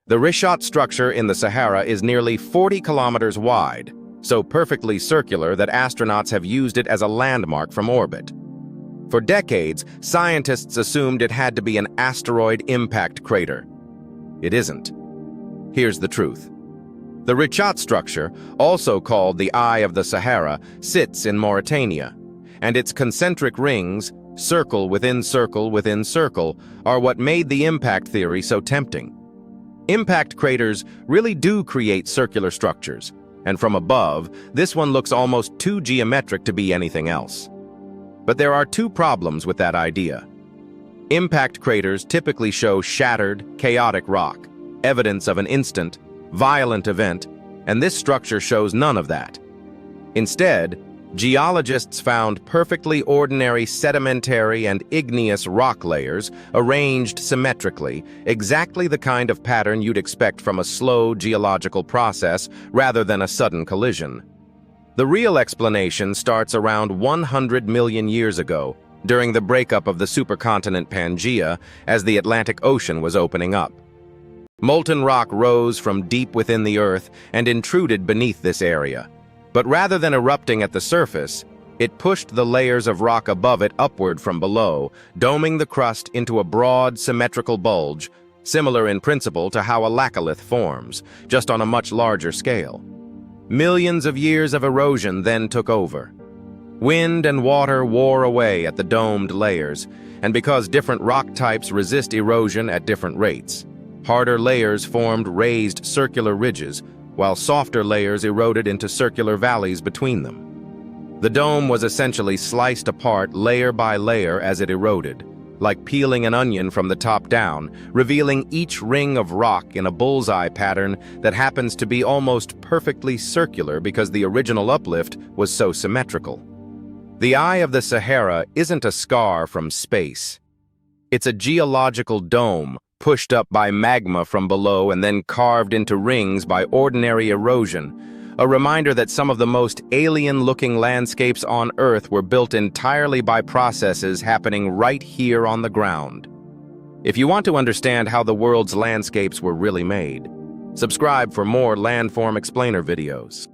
The Richat Structure in the Sahara is nearly 40 kilometers wide, so perfectly circular that astronauts have used it as a landmark from orbit. For decades, scientists assumed it had to be an asteroid impact crater. It isn't. Here's the truth. The Richat Structure, also called the Eye of the Sahara, sits in Mauritania, and its concentric rings, circle within circle within circle, are what made the impact theory so tempting. Impact craters really do create circular structures, and from above, this one looks almost too geometric to be anything else. But there are two problems with that idea. Impact craters typically show shattered, chaotic rock, evidence of an instant, violent event, and this structure shows none of that. Instead, geologists found perfectly ordinary sedimentary and igneous rock layers arranged symmetrically, exactly the kind of pattern you'd expect from a slow geological process rather than a sudden collision. The real explanation starts around 100 million years ago, during the breakup of the supercontinent Pangaea as the Atlantic Ocean was opening up. Molten rock rose from deep within the Earth and intruded beneath this area. But rather than erupting at the surface, it pushed the layers of rock above it upward from below, doming the crust into a broad, symmetrical bulge, similar in principle to how a laccolith forms, just on a much larger scale. Millions of years of erosion then took over. Wind and water wore away at the domed layers, and because different rock types resist erosion at different rates, harder layers formed raised circular ridges, while softer layers eroded into circular valleys between them. The dome was essentially sliced apart layer by layer as it eroded, like peeling an onion from the top down, revealing each ring of rock in a bullseye pattern that happens to be almost perfectly circular because the original uplift was so symmetrical. The Eye of the Sahara isn't a scar from space. It's a geological dome, pushed up by magma from below and then carved into rings by ordinary erosion, a reminder that some of the most alien-looking landscapes on Earth were built entirely by processes happening right here on the ground. If you want to understand how the world's landscapes were really made, subscribe for more landform explainer videos.